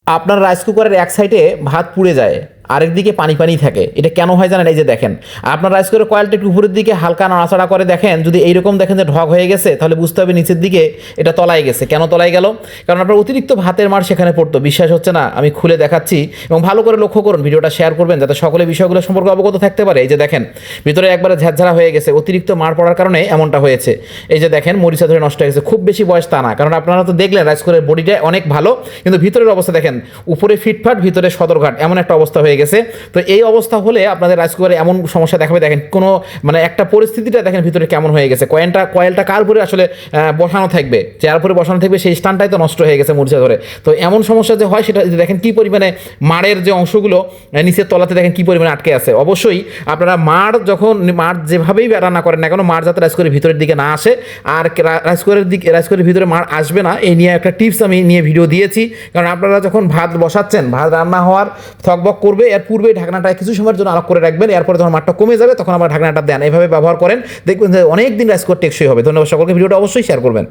আপনার রাইস কুকারের এক সাইডে ভাত পুড়ে যায়, আরেকদিকে পানি পানি থাকে। এটা কেন হয় জানেন? এই যে দেখেন, আপনার রাইস কুকারের কয়েলটা একটু উপরের দিকে হালকা নাড়াচাড়া করে দেখেন, যদি এইরকম দেখেন যে ঢক হয়ে গেছে, তাহলে বুঝতে হবে নিচের দিকে এটা তলায় গেছে। কেন তলায় গেল? কারণ আপনার অতিরিক্ত ভাতের মার সেখানে পড়তো। বিশ্বাস হচ্ছে না? আমি খুলে দেখাচ্ছি এবং ভালো করে লক্ষ্য করুন, ভিডিওটা শেয়ার করবেন যাতে সকলে বিষয়গুলো সম্পর্কে অবগত থাকতে পারে। এই যে দেখেন, ভিতরে একবারে ঝাঁঝরা হয়ে গেছে, অতিরিক্ত মার পড়ার কারণে এমনটা হয়েছে। এই যে দেখেন, মরিচা ধরে নষ্ট হয়ে গেছে। খুব বেশি বয়স তা না, কারণ আপনারা তো দেখলেন রাইস কুকারের বডিটা অনেক ভালো, কিন্তু ভিতরের অবস্থা দেখেন, উপরে ফিটফাট, ভিতরে সদরঘাট, এমন একটা অবস্থা হয়ে গেছে। তো এই অবস্থা হলে আপনাদের রাইস কুকারে এমন সমস্যা দেখাবে। দেখেন কোনো মানে একটা পরিস্থিতিটা দেখেন ভিতরে কেমন হয়ে গেছে। কয়েলটা কার উপরে আসলে বসানো থাকবে, যার উপরে বসানো থাকবে সেই স্থানটাই তো নষ্ট হয়ে গেছে মরিচা ধরে। তো এমন সমস্যা যে হয় সেটা দেখেন কি পরিমাণে মাড়ের যে অংশগুলো নিচের তলাতে দেখেন কি পরিমাণে আটকে আছে। অবশ্যই আপনারা যখন মাড় যেভাবেই রান্না করেন না কেন, মাড় যাতে রাইস কুকারের ভিতরের দিকে না আসে, আর রাইস কুকারের ভিতরে মাড় আসবে না, এই নিয়ে একটা টিপস আমি নিয়ে ভিডিও দিয়েছি। কারণ আপনারা যখন ভাত বসাচ্ছেন, ভাত রান্না হওয়ার থকবক করবে, এর পূর্বে ঢাকনাটা কিছু সময়ের জন্য আলাদা করে রাখবেন। এরপরে যখন মাঠটা কমে যাবে তখন আবার ঢাকনাটা দেন, এইভাবে ব্যবহার করেন, দেখবেন যে অনেক দিন রাইস কুকার টেকসই হবে। ধন্যবাদ সকলকে, ভিডিওটা অবশ্যই শেয়ার করবেন।